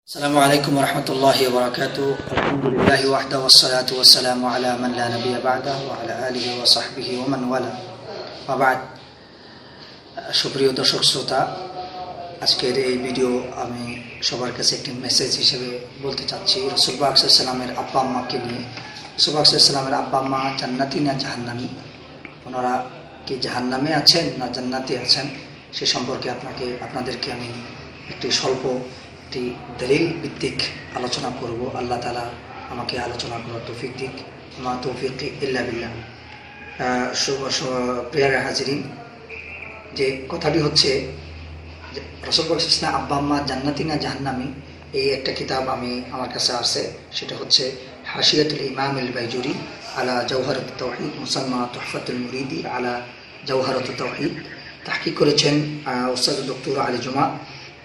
السلام عليكم ورحمة الله وبركاته. الحمد لله وحده والصلاة والسلام على من لا نبي بعده وعلى آله وصحبه ومن والاه وبعد. সুপ্রিয় দর্শক শ্রোতা, আজকের এই ভিডিও আমি সবার কাছে একটি মেসেজ হিসেবে বলতে চাচ্ছি রাসূল পাক সাল্লাল্লাহু আলাইহি ওয়াসাল্লামের আব্বা আম্মাকে নিয়ে। রাসূল পাক সাল্লাল্লাহু আলাইহি ওয়াসাল্লামের আব্বা আম্মা জান্নাতি না জাহান্নামী, ওনারা কি জাহান্নামে আছেন না জান্নাতে আছেন, সে সম্পর্কে আপনাদেরকে আমি একটি স্বল্প দলিল ভিত্তিক আলোচনা করব। আল্লাহ তাআলা আমাকে আলোচনা করার তৌফিক দিক, মা তৌফিক ইল্লা বিল্লাহ। প্রিয় হাজিরিন, যে কথাটি হচ্ছে যে রাসূল পাক সাল্লাল্লাহু আলাইহি ওয়াসাল্লাম আব্বা আম্মা জান্নাতি না জাহান্নামী, এই একটা কিতাব আমার কাছে আছে, সেটা হচ্ছে হাশিয়াতুল ইমাম আল বাইজুরি আলা জাওহারাত তাওহীদ মুসাম্মা তুহফাতুল মুরিদি আলা জাওহারাত তাওহীদ। তাহকিক করেছেন উস্তাদ ডক্টর আলী জুমা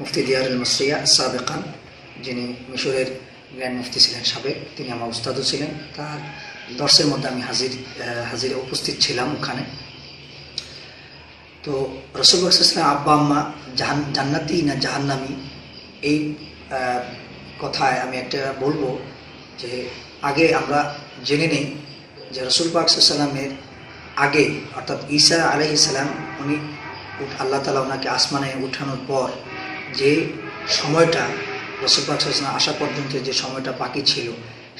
মুফতি দিয়ারুল মাসরিয়া সাবেকান, যিনি মিশরের গ্র্যান্ড মুফতি ছিলেন সাবেক, তিনি আমার উস্তাদও ছিলেন। তার দর্শের মধ্যে আমি হাজিরে উপস্থিত ছিলাম ওখানে। তো রাসূল পাক সাল্লাল্লাহু আলাইহি ওয়াসাল্লাম আব্বা আম্মা জান্নাতি না জাহান্নামী, এই কথায় আমি একটা বলবো যে আগে আমরা জেনে নেই যে রাসূল পাক সাল্লাল্লাহু আলাইহি ওয়াসাল্লামের আগে, অর্থাৎ ঈসা আলাইহিস সালাম, উনি আল্লাহ তাআলা ওনাকে আসমানে উঠানোর পর যে সময়টা রাসূল পাক সাল্লাল্লাহু আলাইহি ওয়াসাল্লাম আসা পর্যন্ত যে সময়টা বাকি ছিল,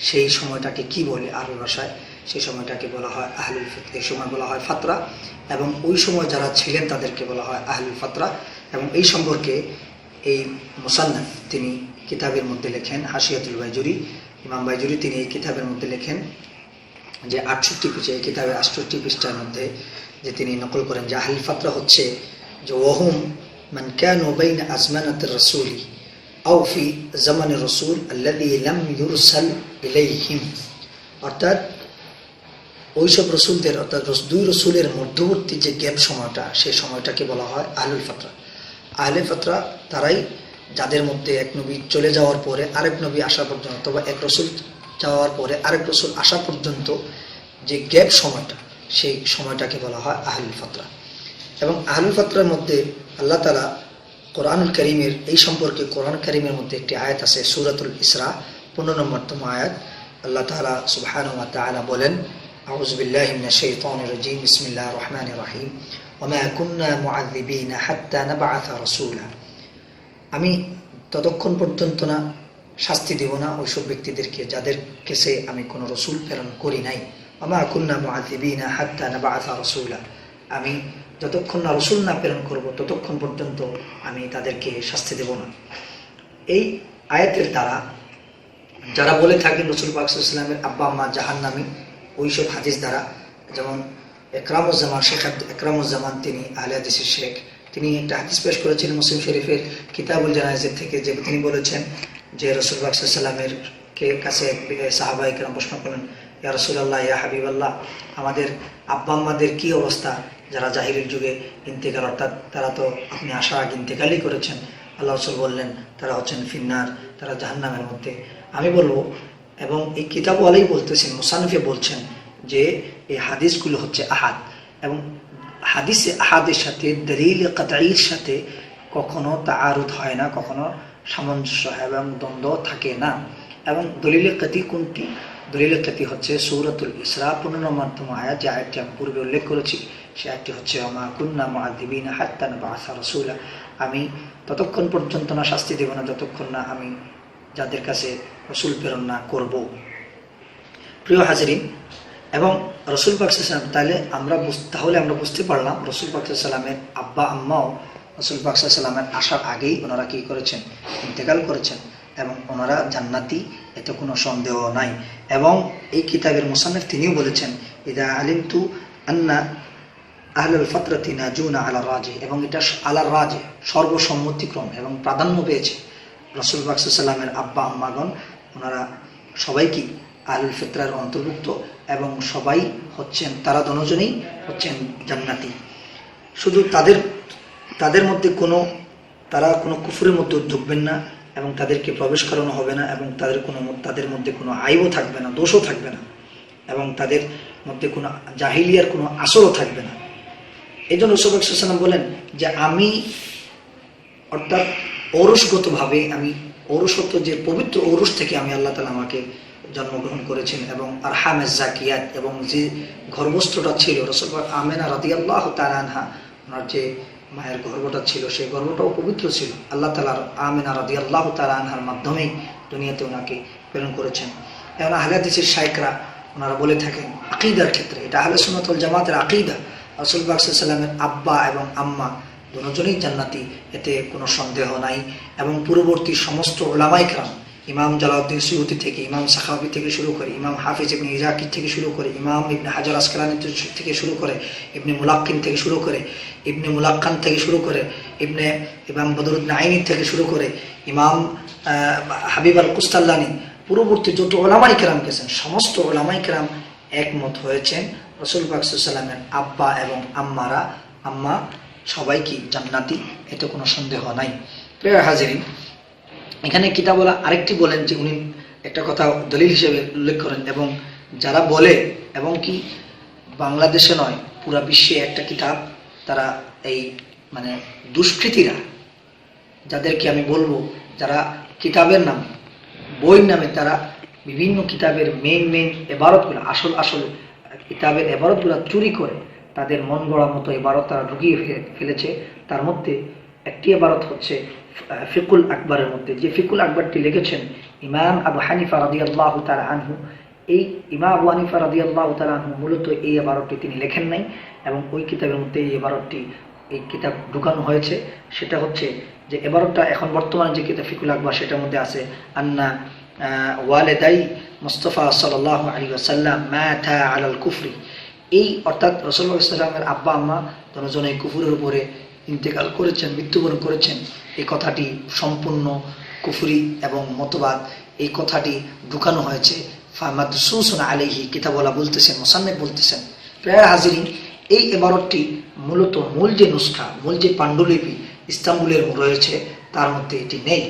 সেই সময়টাকে কি বলে আরবি ভাষায়, সেই সময়টাকে বলা হয় আহলুল ফাতরা। এই সময় বলা হয় ফাতরা, এবং ওই সময় যারা ছিলেন তাদেরকে বলা হয় আহলুল ফাতরা। এবং এই সম্পর্কে এই মুসান্নাফ তিনি কিতাবের মধ্যে লেখেন, হাশিয়াতুল বাইজুরি, ইমাম বাইজুরি, তিনি এই কিতাবের মধ্যে লেখেন যে 68 পৃষ্ঠা, এই কিতাবের 68 পৃষ্ঠার মধ্যে যে তিনি নকল করেন যে আহলুল ফাতরা হচ্ছে যে ওহুম মান কানু বাইনা আজমানাতির রাসূলি আও ফি জামানির রাসূল আল্লাযী লাম ইউরসাল ইলাইহিম, অর্থাৎ ওইসব রসুলদের, অর্থাৎ দুই রসুলের মধ্যবর্তী যে গ্যাপ সময়টা, সেই সময়টাকে বলা হয় আহলুল ফাতরা। আহলে ফাতরা তারাই যাদের মধ্যে এক নবী চলে যাওয়ার পরে আরেক নবী আসা পর্যন্ত, অথবা এক রসুল যাওয়ার পরে আরেক রসুল আসা পর্যন্ত যে গ্যাপ সময়টা, সেই সময়টাকে বলা হয় আহলুল ফাতরা। এবং আহলুল ফাতরার মধ্যে আল্লাহ তাআলা কোরআনুল কারীমের এই সম্পর্কে, কোরআন কারীমের মধ্যে একটি আয়াত আছে, সূরাতুল ইসরা 15 নম্বরতম আয়াত। আল্লাহ তাআলা সুবহানাহু ওয়া তাআলা বলেন, আউযু বিল্লাহি মিনাশ শাইতানির রাজীম, বিসমিল্লাহির রহমানির রহিম, ওয়া মা কুন্না মুআযযিবিনা হাত্তা নাবআসা রাসূলা। আমি ততক্ষণ পর্যন্ত না শাস্তি দেব না ওইসব ব্যক্তিদেরকে যাদের কাছে আমি কোনো রসুল প্রেরণ করি নাই। ওয়া মা কুন্না মুআযযিবিনা হাত্তা নাবআসা রাসূলা, আমি যতক্ষণ না রসুল না প্রেরণ করব ততক্ষণ পর্যন্ত আমি তাদেরকে শাস্তি দেব না। এই আয়াতের দ্বারা যারা বলে থাকেন রাসূল পাক সাল্লাল্লাহু আলাইহি ওয়াসাল্লামের আব্বা আম্মা জাহান্নামী, ওইসব হাদিস দ্বারা, যেমন একরামুজ্জামান, শেখ একরামুজ্জামান, তিনি আহলে হাদিসের শেখ, তিনি একটা হাদিস পেশ করেছিলেন মুসলিম শরীফের কিতাবুল জানায়েজের থেকে, যে তিনি বলেছেন যে রাসূল পাক সাল্লাল্লাহু আলাইহি ওয়াসাল্লামের কাছে সাহাবায়ে কেরাম প্রশ্ন করলেন, ইয়া রাসূলুল্লাহ, ইয়া হাবিবাল্লাহ, আমাদের আব্বা আম্মাদের কি অবস্থা যারা জাহিলির যুগে ইন্তেকাল, অর্থাৎ তারা তো আপনি আসার আগে ইন্তেকালই করেছেন। আল্লাহ রাসূল বললেন তারা হচ্ছেন ফিন্নার, তারা জাহান্নামের মধ্যে। আমি বলবো, এবং এই কিতাবওয়ালাই বলতেছেন, মুসান্নিফে বলছেন যে এই হাদিসগুলো হচ্ছে আহাদ, এবং হাদিসে আহাদের সাথে দলিল কাতঈর সাথে কখনো তাআরুদ হয় না, কখনো সামঞ্জস্য এবং দ্বন্দ্ব থাকে না। এবং দলিলে কাতঈ কোনটি? দলিলে কাতঈ হচ্ছে সূরাতুল ইসরা 15 নম্বরতম আয়াত, যে আয়াতটি আমি পূর্বে উল্লেখ করেছি। সে আয়াতটি হচ্ছে ওয়া মা কুন্না মুআযযিবিনা হাত্তা নাবআসা রাসূলা, আমি ততক্ষণ পর্যন্ত না শাস্তি দেব না যতক্ষণ না আমি যাদের কাছে রসুল প্রেরণ না করব। প্রিয় হাজিরিন, এবং রাসূল পাক সাল্লাল্লাহু আলাইহি ওয়াসাল্লাম, তাহলে আমরা বুঝতে পারলাম রাসূল পাক সাল্লাল্লাহু আলাইহি ওয়াসাল্লামের আব্বা আম্মাও রাসূল পাক সাল্লাল্লাহু আলাইহি ওয়াসাল্লামের আসার আগেই ওনারা কি করেছেন? ইন্তেকাল করেছেন, এবং ওনারা জান্নাতি, এতে কোনো সন্দেহ নাই। এবং এই কিতাবের মুসান্নিফ তিনিও বলেছেন, ইদা আলিমতু আন্না আহলুল ফাতরাতি নাজুনা আলা রাজি, এবং এটা আলা রাজি সর্বসম্মতিক্রম এবং প্রাধান্য পেয়েছে। রাসূল পাক সাল্লাল্লাহু আলাইহি ওয়াসাল্লামের আব্বা আম্মাগণ ওনারা সবাই কি আহলুল ফাতরার অন্তর্ভুক্ত, এবং সবাই হচ্ছেন, তারা দুজনেই হচ্ছেন জান্নাতি। শুধু তাদের মধ্যে তারা কোনো কুফরের মধ্যে ঢুকবেন না, এবং তাদেরকে প্রবেশ করানো হবে না, এবং তাদের মধ্যে কোনো আইবও থাকবে না, দোষও থাকবে না, এবং তাদের মধ্যে কোনো জাহিলিয়ার কোনো আসরও থাকবে না। এই জন্য রাসূল সাল্লাল্লাহু আলাইহি ওয়াসাল্লাম বলেন যে আমি, অর্থাৎ ঔরসগতভাবে আমি ঔরসত্ব, যে পবিত্র ঔরস থেকে আমি আল্লাহ তাআলা আমাকে জন্মগ্রহণ করেছেন, এবং আরহামেজ জাকিয়াত, এবং যে গর্ভস্থটা ছিল রাসূল পাক আমেনা রাদিয়াল্লাহু তাআলা আনহা, ওনার যে মায়ের গর্ভটা ছিল সেই গর্ভটাও পবিত্র ছিল। আল্লাহ তাআলার আমেনা রাদিয়াল্লাহু তাআলা আনহার মাধ্যমেই দুনিয়াতে ওনাকে প্রেরণ করেছেন। এখন আহলে হাদিসের শাইখরা ওনারা বলে থাকেন আকীদার ক্ষেত্রে, এটা আহলে সুন্নাত ওয়াল জামাতের আকীদা, রাসূল পাক সাল্লাল্লাহু আলাইহি ওয়াসাল্লামের আব্বা এবং আম্মা দুজনেই জান্নাতি, এতে কোনো সন্দেহ নাই। এবং পূর্ববর্তী সমস্ত উলামায়ে কেরাম, ইমাম জালালউদ্দিন সুয়ুতি থেকে, ইমাম সাখাবী থেকে শুরু করে, ইমাম হাফিজ ইবনে ইরাকি থেকে শুরু করে, ইমাম ইবনে হাজার আসকালানি থেকে শুরু করে, ইবনে মুলাক্কিন থেকে শুরু করে, ইবনে মুলাক্কান থেকে শুরু করে, ইমাম বদরুদ্দিন আইনি থেকে শুরু করে, ইমাম হাবিব আল কুস্তাল্লানি, পূর্ববর্তী যত উলামায়ে কেরাম গেছেন সমস্ত উলামায়ে কেরাম একমত হয়েছেন রাসূল পাক সাল্লাল্লাহু আলাইহি ওয়াসাল্লামের আব্বা এবং আম্মা সবাই কি জান্নাতি, এতে কোনো সন্দেহ নাই। প্রিয় হাজিরিন, এখানে কিতাবওয়ালা আরেকটি বলেন যে উনি একটা কথা দলিল হিসেবে উল্লেখ করেন, এবং যারা বলে, এবং কি বাংলাদেশে নয় পুরা বিশ্বে একটা কিতাব, তারা এই মানে দুষ্কৃতীরা, যাদেরকে আমি বলবো, যারা কিতাবের নামে, বইয়ের নামে তারা বিভিন্ন কিতাবের মেইন এবারতগুলো, আসল কিতাবের এবারতগুলো চুরি করে তাদের মন গড়া মতো এবারত তারা ঢুকিয়ে ফেলেছে। তার মধ্যে একটি এবারত হচ্ছে ফিকুল আকবরের মধ্যে, যে ফিকুল আকবরটি লিখেছেন ইমাম আবু হানিফা রাদিয়াল্লাহু তাআলা আনহু। এই ইমাম আবু হানিফা রাদিয়াল্লাহু তাআলা আনহু মূলত এই এবারতটি তিনি লেখেন নাই, এবং ওই কিতাবের মধ্যে এই এবারতটি, এই কিতাব ঢুকানো হয়েছে। সেটা হচ্ছে যে এবারতটা এখন বর্তমানে যে কিতাব ফিকুল আকবর, সেটার মধ্যে আছে আন্না ওয়ালিদাই মুস্তাফা সাল্লাল্লাহু আলাইহি ওয়াসাল্লাম মাতা আলাল কুফরি। এই অর্থাৎ রাসূলুল্লাহ সাল্লাল্লাহু আলাইহি ওয়াসাল্লামের আব্বা আম্মা দুজনেই কুফরের উপরে ইন্তেকাল করেছেন, মৃত্যুবরণ করেছেন। এই কথাটি সম্পূর্ণ কুফরি এবং মতবাদ। এই কথাটি ঢুকানো হয়েছে ফামাদসুসুন আলাইহি, কিতাবওয়ালা বলতেছেন, মুসান্নিফ বলতেছেন। প্রিয় হাজিরিন, এই ইবারতটি মূলত মূল যে নুসখা, মূল যে পাণ্ডুলিপি ইস্তাম্বুলের রয়েছে তার মধ্যে এটি নেই,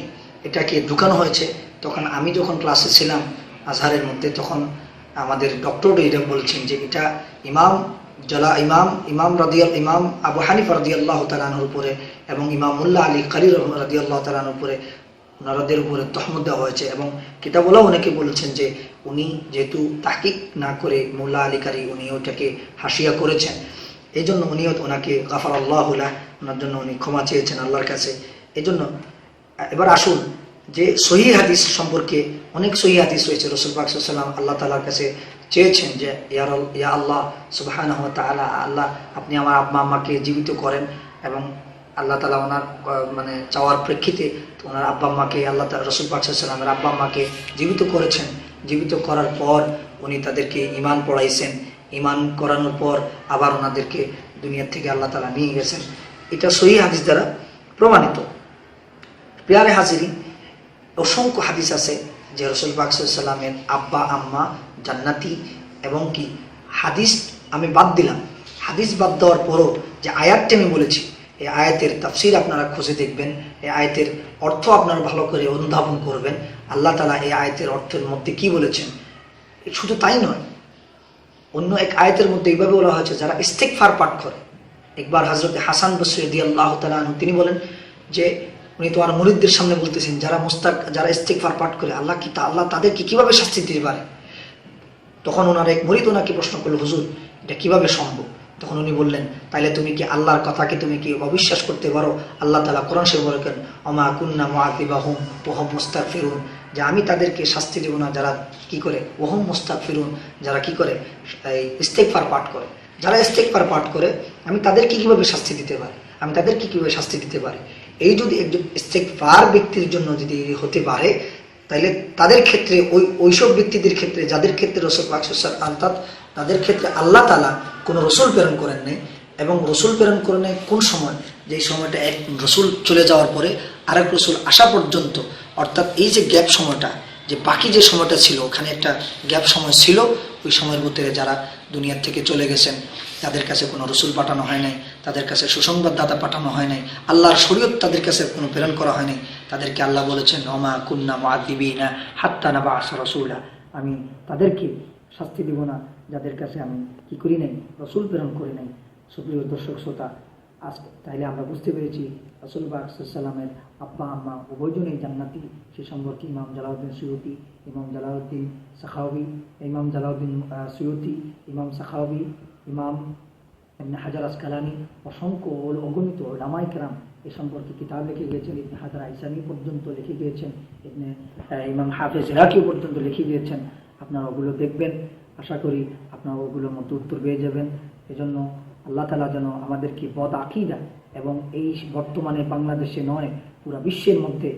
এটাকে ঢুকানো হয়েছে। তখন আমি যখন ক্লাসে ছিলাম আজহারের মধ্যে, তখন আমাদের ডক্টর এটা বলছেন যে এটা ইমাম আবু হানিফা রাদিয়াল্লাহু তাআলা আনহুর উপরে এবং ইমাম মুল্লা আলী কারি রাদিয়াল্লাহু তাআলা আনহুর উপরে, ওনাদের উপরে তহমত দেওয়া হয়েছে। এবং কিতাবওয়ালাও অনেকে বলেছেন যে উনি যেহেতু তাহকিক না করে মুল্লা আলী কারি উনি ওটাকে হাসিয়া করেছেন, এই জন্য উনিও ওনাকে গাফারাল্লাহু লাহ, ওনার জন্য উনি ক্ষমা চেয়েছেন আল্লাহর কাছে। এই জন্য এবার আসুন যে সহিহ হাদিস সম্পর্কে অনেক সহিহ হাদিস রয়েছে। রাসূল পাক সাল্লাল্লাহু আলাইহি ওয়াসাল্লাম আল্লাহ তাআলার কাছে চেয়েছেন যে ইয়া আল্লাহ সুবহানাহু ওয়া তাআলা, আল্লাহ আপনি আমার আব্বা আম্মাকে জীবিত করেন, এবং আল্লাহ তাআলা ওনার মানে চাওয়ার প্রেক্ষিতে ওনার আব্বা আম্মাকে, আল্লাহ তাআলা রাসূল পাক সাল্লাল্লাহু আলাইহি ওয়াসাল্লামের আব্বা আম্মাকে জীবিত করেছেন। জীবিত করার পর উনি তাদেরকে ঈমান পড়াইছেন, ঈমান করানোর পর আবার ওনাদেরকে দুনিয়া থেকে আল্লাহ তাআলা নিয়ে গেছেন। এটা সহিহ হাদিস দ্বারা প্রমাণিত। প্রিয় হাজিরিন, অসংখ্য হাদিস আছে যে রাসূল পাক সাল্লাল্লাহু আলাইহি ওয়াসাল্লামের আব্বা আম্মা জান্নাতি। এবং কি হাদিস আমি বাদ দিলাম, হাদিস বাদ দেওয়ার পরও যে আয়াতটি আমি বলেছি, এই আয়াতের তাফসীর আপনারা খুঁজে দেখবেন, এই আয়াতের অর্থ আপনারা ভালো করে অনুধাবন করবেন। আল্লাহ তাআলা এই আয়াতের অর্থের মধ্যে কি বলেছেন। শুধু তাই নয়, অন্য এক আয়াতের মধ্যে এইভাবে বলা হয়েছে যারা ইস্তিগফার পাঠ করে। একবার হযরত হাসান বসরি রাদিয়াল্লাহু তাআলা আনহু তিনি বলেন যে উনি তোমার মুরিদদের সামনে বলতেছেন যারা ইস্তিগফার পাঠ করে আল্লাহ তাদেরকে কিভাবে শাস্তি দিতে পারে। তখন ওনার এক মুরিদ ওনাকে প্রশ্ন করলো, হুজুর এটা কিভাবে সম্ভব? তখন উনি বললেন, তাইলে তুমি কি আল্লাহর কথাকে তুমি কি অবিশ্বাস করতে পারো? আল্লাহ তাআলা কোরআন শরীফে বলেন ওমা কুন্না মুআযিবাহুম ওয়া হুম মুস্তাগফিরুন, যে আমি তাদেরকে শাস্তি দেব না যারা কি করে, ওয়া হুম মুস্তাগফিরুন, যারা কি করে এই ইস্তিগফার পাঠ করে। যারা ইস্তিগফার পাঠ করে আমি তাদেরকে কিভাবে শাস্তি দিতে পারি, আমি তাদেরকে কিভাবে শাস্তি দিতে পারি। এই যদি একজন ইস্তিগফার ব্যক্তির জন্য যদি হতে পারে, তাহলে তাদের ক্ষেত্রে ওইসব ব্যক্তিদের ক্ষেত্রে যাদের ক্ষেত্রে রাসূল পাক সাল্লাল্লাহু আলাইহি ওয়াসাল্লাম, অর্থাৎ তাদের ক্ষেত্রে আল্লাহ তাআলা কোনো রসুল প্রেরণ করেন নাই। এবং রসুল প্রেরণ করেন নাই কোন সময়? যেই সময়টা এক রসুল চলে যাওয়ার পরে আরেক রসুল আসা পর্যন্ত, অর্থাৎ এই যে গ্যাপ সময়টা, যে বাকি যে সময়টা ছিল, ওখানে একটা গ্যাপ সময় ছিল। ওই সময়ের ভিতরে যারা দুনিয়ার থেকে চলে গেছেন তাদের কাছে কোনো রসুল পাঠানো হয় নাই, তাদের কাছে সুসংবাদদাতা পাঠানো হয় নাই, আল্লাহর শরীয়ত তাদের কাছে কোনো প্রেরণ করা হয় নাই। তাদেরকে আল্লাহ বলেছেন ওমা কুন্না মুআযিবিনা হাত্তা নাবআসা রাসূলা, আমি তাদেরকে শাস্তি দিব না যাদের কাছে আমি কি করি নাই, রসুল প্রেরণ করি নাই। সুপ্রিয় দর্শক শ্রোতা, তাইলে আমরা বুঝতে পেরেছি রাসূল পাক সাল্লাল্লাহু আলাইহি ওয়াসাল্লামের আব্বা আম্মা উভয়জনেই জান্নাতি। সে সম্পর্কে ইমাম জালালউদ্দিন সুয়ুতি, ইমাম জালালউদ্দিন সাখাওয়ি, ইমাম জালালউদ্দিন সুয়ুতি, ইমাম সাখাওয়ি, ইমাম ইবনে হাজার আসকালানি, অসংখ্য অগণিত উলামায়ে কেরাম এ সম্পর্কে কিতাব লিখে গিয়েছেন। ইবনে হাজার আইসামি পর্যন্ত লিখে গিয়েছেন, ইমাম হাফেজ ইরাকি পর্যন্ত লিখে গিয়েছেন। আপনারা ওগুলো দেখবেন, আশা করি আপনারা ওগুলোর মধ্যে উত্তর পেয়ে যাবেন। এজন্য আল্লাহ তাআলা যেন আমাদেরকে বদ আকীদা এবং এই বর্তমানে বাংলাদেশে নয় পুরা বিশ্বের মধ্যে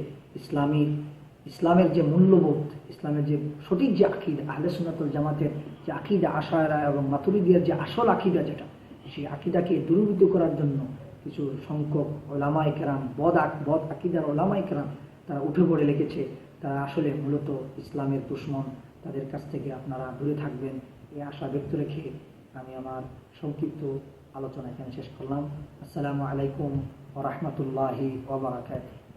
ইসলামের যে মূল্যবোধ, ইসলামের যে সঠিক যে আকীদা, আহলে সুন্নাত ওয়াল জামাতের যে আকীদা, আশায়রা এবং মাতুরিদিয়ার যে আসল আকীদা যেটা, সেই আকীদাকে দুর্বৃত্ত করার জন্য কিছু সংখ্যক ওলামায়ে কেরাম, বদ আকীদার ওলামায়ে কেরাম তারা উঠে পড়ে লেগেছে। তারা আসলে মূলত ইসলামের দুশমন। তাদের কাছ থেকে আপনারা দূরে থাকবেন, এই আশা ব্যক্ত রেখে আমি আমার সংক্ষিপ্ত আলোচনা এখানে শেষ করলাম। আসসালামু আলাইকুম ওয়া রাহমাতুল্লাহি ওয়া বারাকাতুহু।